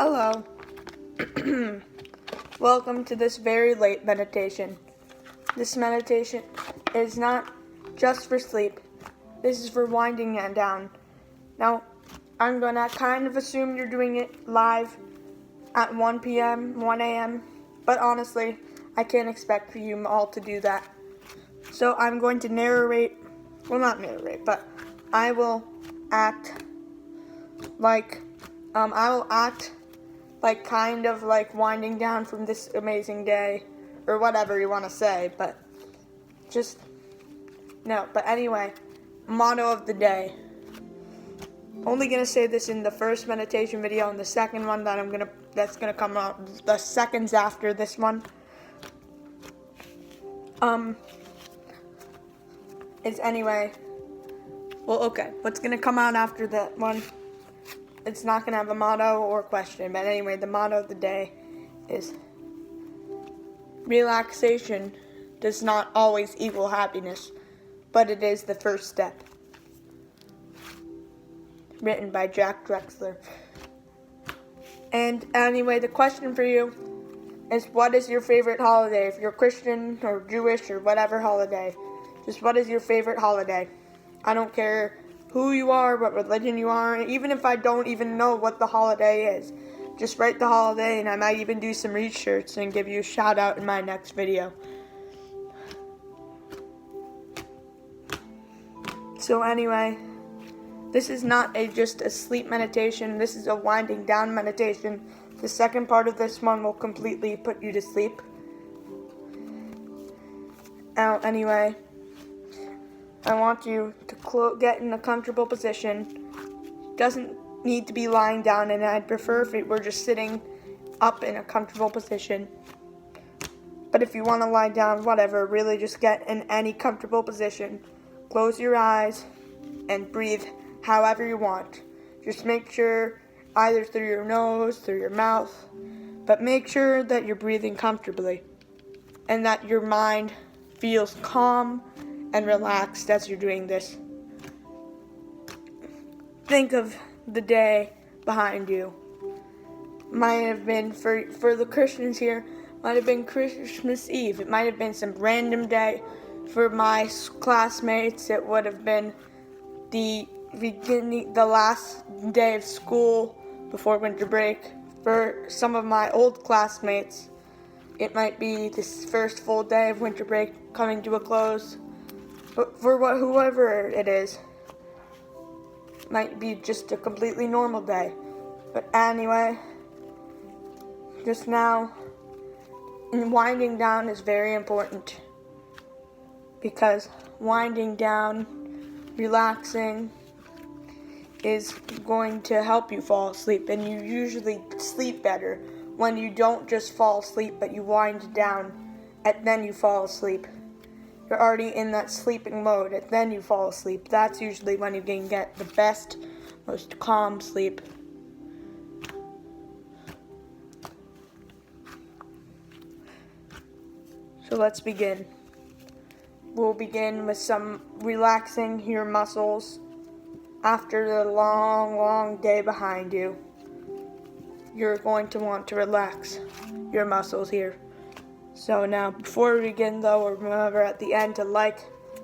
Hello. Welcome to this very late meditation. This meditation is not just for sleep. This is for winding down. Now, I'm going to kind of assume you're doing it live at 1 p.m., 1 a.m., but honestly, I can't expect for you all to do that. So I'm going to not narrate, but I will act like kind of like winding down from this amazing day, or whatever you want to say, but anyway, motto of the day. Only gonna say this in the first meditation video, and the second one that's gonna come out the seconds after this one. What's gonna come out after that one? It's not gonna have a motto or question, but anyway, the motto of the day is: relaxation does not always equal happiness, but it is the first step. Written by Jack Drexler. And anyway, the question for you is, what is your favorite holiday? If you're Christian or Jewish or whatever holiday, just what is your favorite holiday? I don't care who you are, what religion you are, even if I don't even know what the holiday is. Just write the holiday, and I might even do some research and give you a shout out in my next video. So anyway, this is not just a sleep meditation. This is a winding down meditation. The second part of this one will completely put you to sleep. Anyway, I want you to get in a comfortable position. Doesn't need to be lying down, and I'd prefer if it were just sitting up in a comfortable position. But if you want to lie down, whatever, really just get in any comfortable position. Close your eyes and breathe however you want. Just make sure, either through your nose, through your mouth, but make sure that you're breathing comfortably and that your mind feels calm and relaxed as you're doing this. Think of the day behind you. Might have been, for the Christians here, might have been Christmas Eve. It might have been some random day. For my classmates, it would have been the last day of school before winter break. For some of my old classmates, it might be this first full day of winter break coming to a close. But for whoever it is, it might be just a completely normal day. But anyway, just now, winding down is very important, because winding down, relaxing, is going to help you fall asleep, and you usually sleep better when you don't just fall asleep, but you wind down, and then you fall asleep. You're already in that sleeping mode, and then you fall asleep. That's usually when you can get the best, most calm sleep. So let's begin. We'll begin with some relaxing your muscles. After the long, long day behind you, you're going to want to relax your muscles here. So now, before we begin though, remember at the end to like,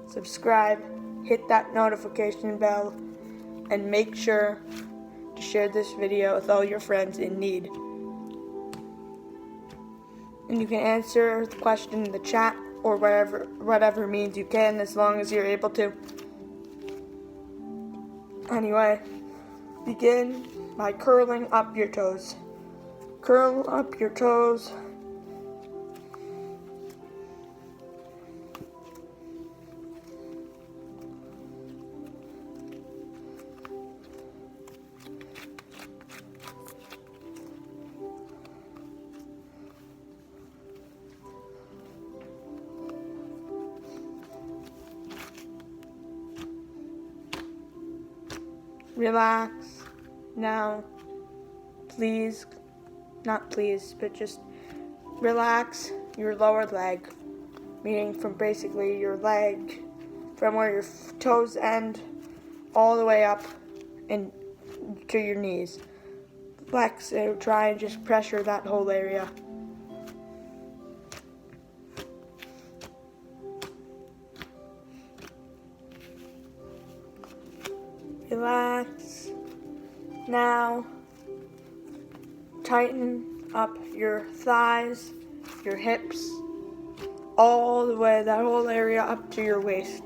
subscribe, hit that notification bell, and make sure to share this video with all your friends in need. And you can answer the question in the chat or whatever means you can, as long as you're able to. Anyway, begin by curling up your toes. Curl up your toes. Relax. Now, just relax your lower leg, meaning from basically your leg, from where your toes end, all the way up and to your knees. flex and try and just pressure that whole area. Relax. Now, tighten up your thighs, your hips, all the way, that whole area up to your waist.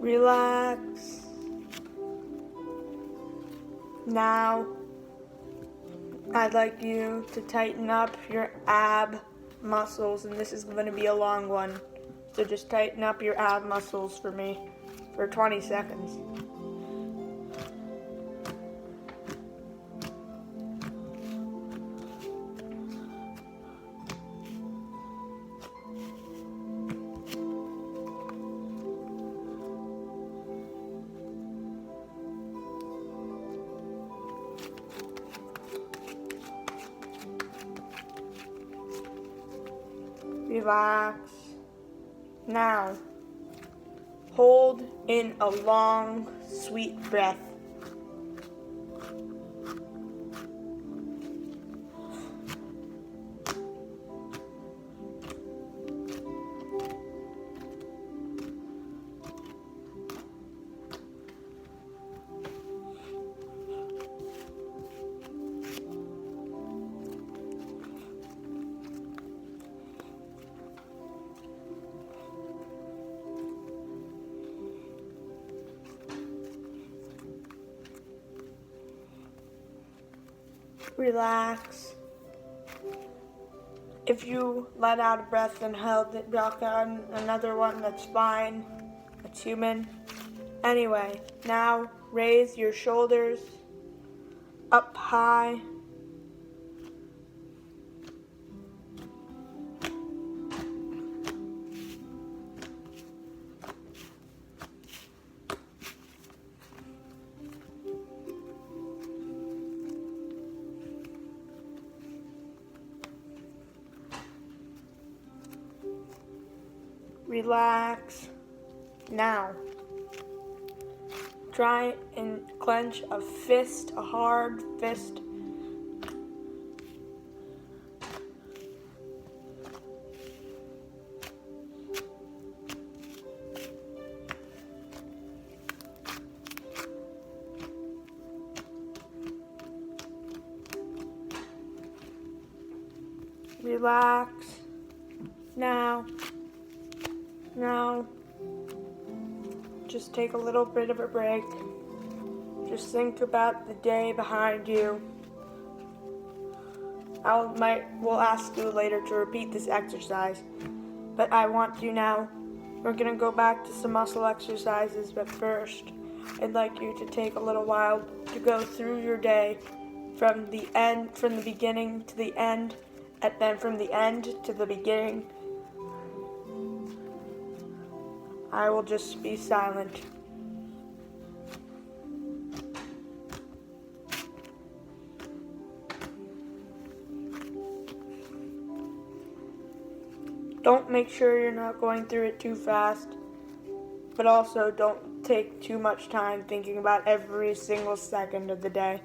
Relax. Now, I'd like you to tighten up your ab muscles, and this is going to be a long one. So just tighten up your ab muscles for me for 20 seconds. Relax. Now, hold in a long, sweet breath. Relax. If you let out a breath and held it back on another one, that's fine. That's human. Anyway, now raise your shoulders up high. Relax. Now, try and clench a fist, a hard fist. Relax. Now, just take a little bit of a break. Just think about the day behind you. We'll ask you later to repeat this exercise, but I want you now. We're gonna go back to some muscle exercises, but first, I'd like you to take a little while to go through your day from the beginning to the end, and then from the end to the beginning. I will just be silent. Don't make sure you're not going through it too fast, but also don't take too much time thinking about every single second of the day.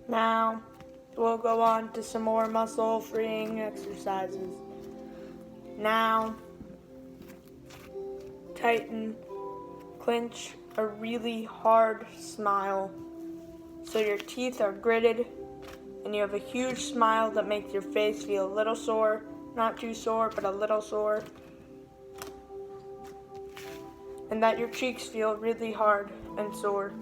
Now, we'll go on to some more muscle freeing exercises. Now, tighten, clench a really hard smile so your teeth are gritted and you have a huge smile that makes your face feel a little sore, not too sore, but a little sore. And that your cheeks feel really hard and sore.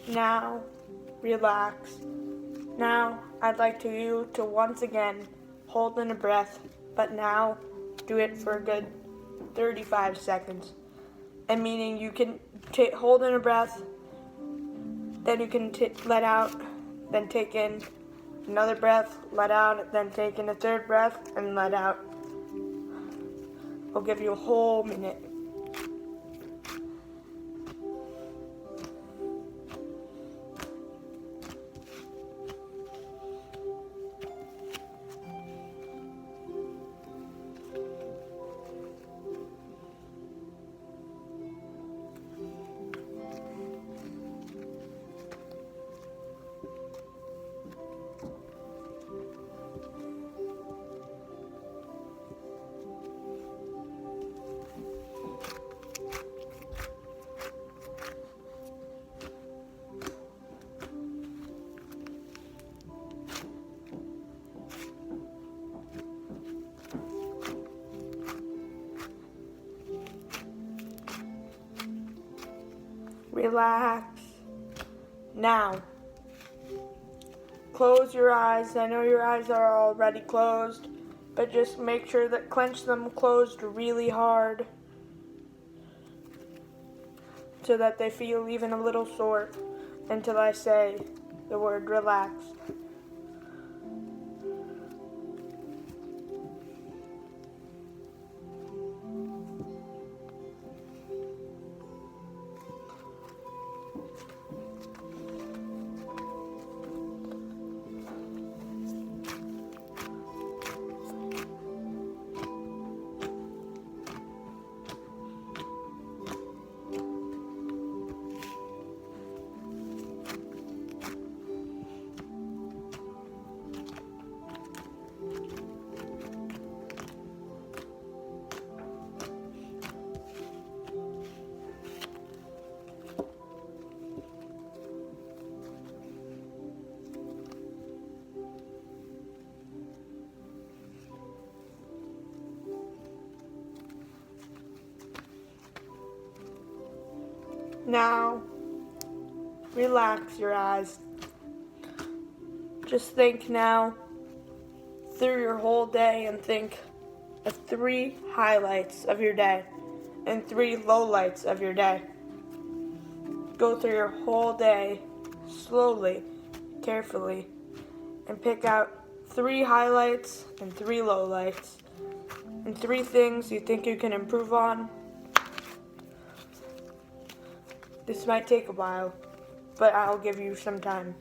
Now, relax. Now, I'd like you to once again hold in a breath, but now do it for a good 35 seconds. And meaning you can hold in a breath, then you can let out, then take in another breath, let out, then take in a third breath, and let out. I'll give you a whole minute. Relax. Now, close your eyes. I know your eyes are already closed, but just make sure that clench them closed really hard so that they feel even a little sore until I say the word relax. Now, relax your eyes. Just think now through your whole day and think of 3 highlights of your day and 3 lowlights of your day. Go through your whole day slowly, carefully, and pick out 3 highlights and 3 lowlights and 3 things you think you can improve on. This might take a while, but I'll give you some time.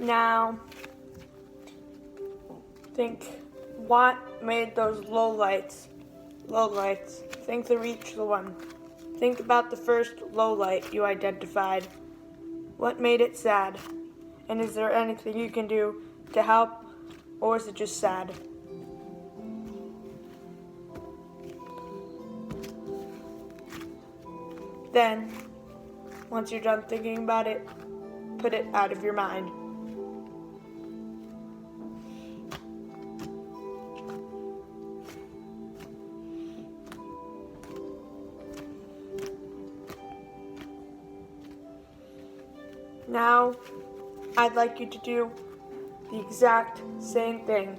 Now, think what made those low lights. Think through each one. Think about the first low light you identified. What made it sad? And is there anything you can do to help, or is it just sad? Then, once you're done thinking about it, put it out of your mind. Now, I'd like you to do the exact same thing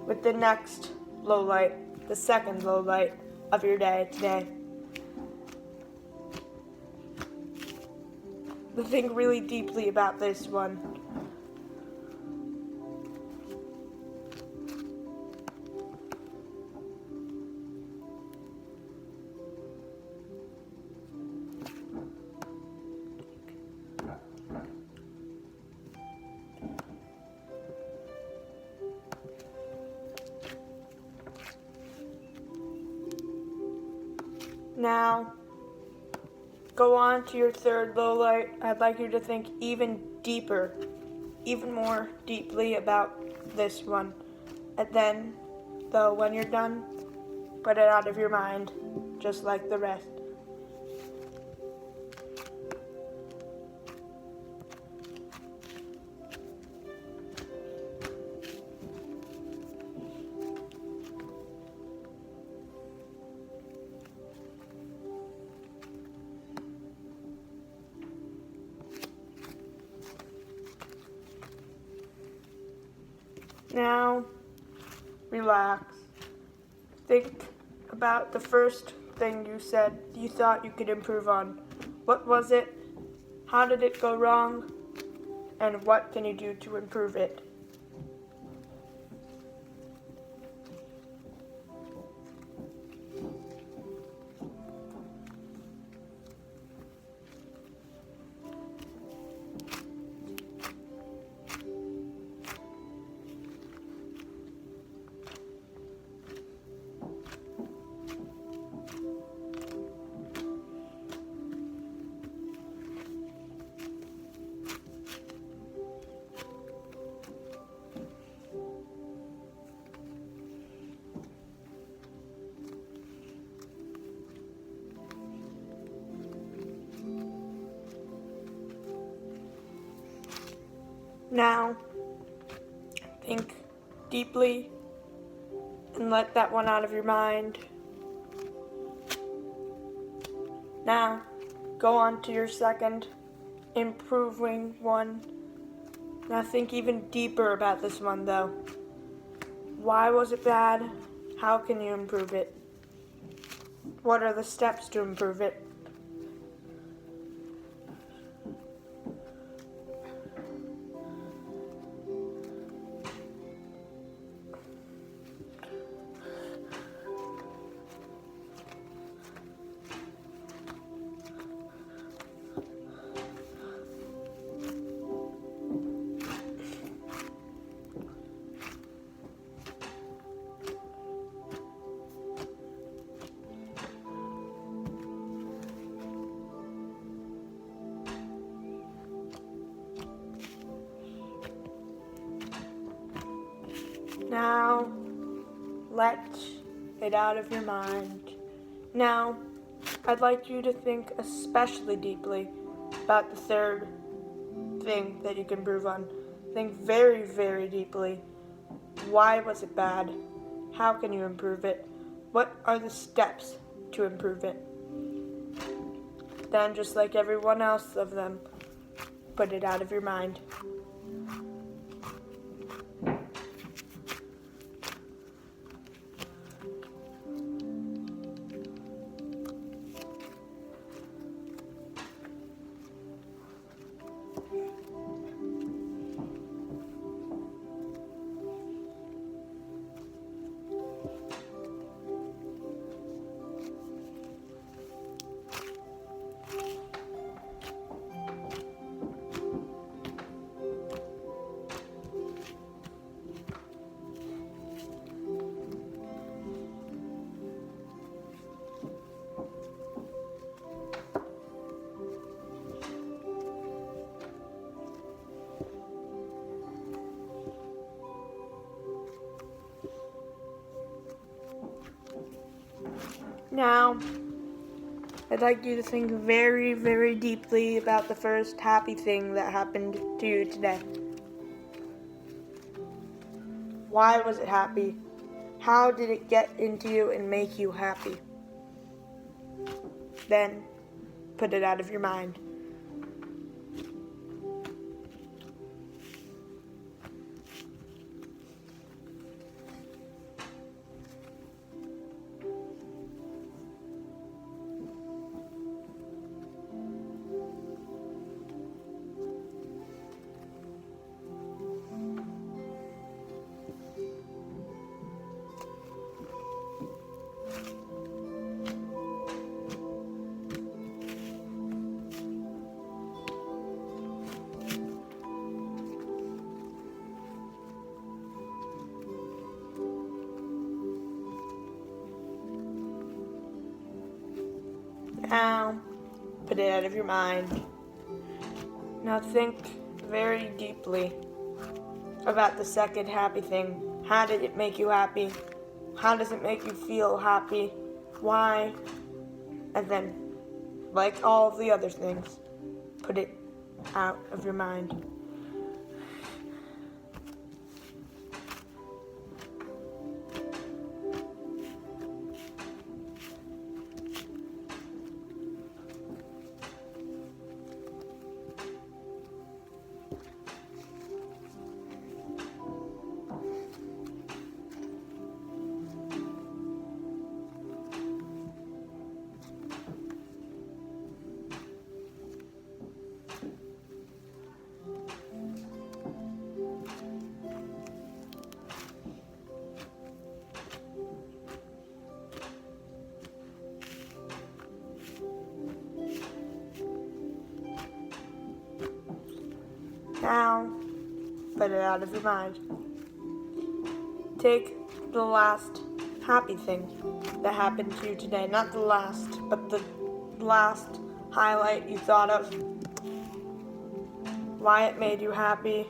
with the next low light, the second low light of your day today. Think really deeply about this one. Now, go on to your third low light. I'd like you to think even deeper, even more deeply about this one. And then, though, when you're done, put it out of your mind, just like the rest. Now, relax. Think about the first thing you said you thought you could improve on. What was it? How did it go wrong? And what can you do to improve it? Now, think deeply and let that one out of your mind. Now, go on to your second improving one. Now think even deeper about this one though. Why was it bad? How can you improve it? What are the steps to improve it? Now, let it out of your mind. Now, I'd like you to think especially deeply about the third thing that you can improve on. Think very, very deeply. Why was it bad? How can you improve it? What are the steps to improve it? Then, just like everyone else of them, put it out of your mind. Now, I'd like you to think very, very deeply about the first happy thing that happened to you today. Why was it happy? How did it get into you and make you happy? Then, put it out of your mind. Now, put it out of your mind. Now think very deeply about the second happy thing. How did it make you happy? How does it make you feel happy? Why? And then, like all of the other things, put it out of your mind. Now, put it out of your mind. Take the last happy thing that happened to you today. Not the last, but the last highlight you thought of. Why it made you happy.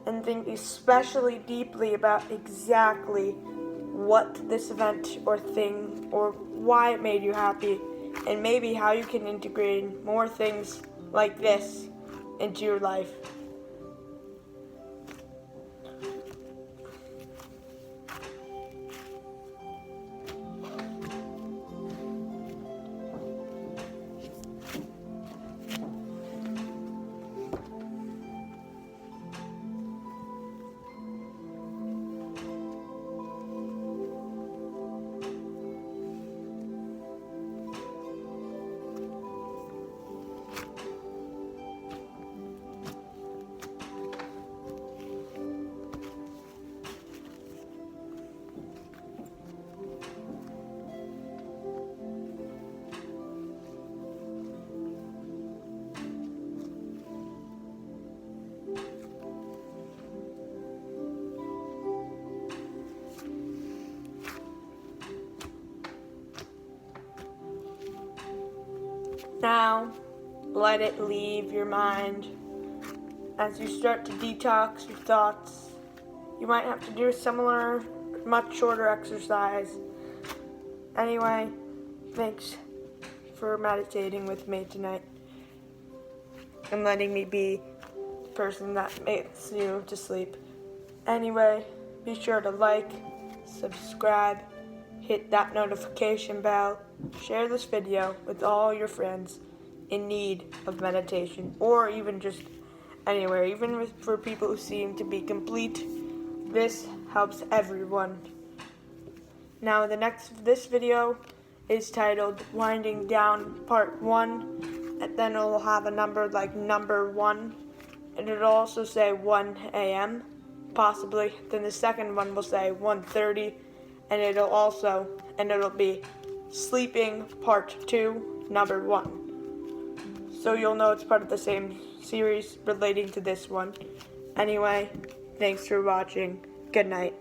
And think especially deeply about exactly what this event or thing or why it made you happy. And maybe how you can integrate more things like this into your life. Now, let it leave your mind. As you start to detox your thoughts, you might have to do a similar, much shorter exercise. Anyway, thanks for meditating with me tonight and letting me be the person that makes you to sleep. Anyway, be sure to like, subscribe, hit that notification bell, share this video with all your friends in need of meditation, or even just anywhere, even for people who seem to be complete. This helps everyone. Now this video is titled Winding Down Part 1, and then it'll have a number like number 1, and it'll also say 1 a.m. possibly. Then the second one will say 1:30, and it'll be Sleeping Part 2, number 1. So you'll know it's part of the same series relating to this one. Anyway, thanks for watching. Good night.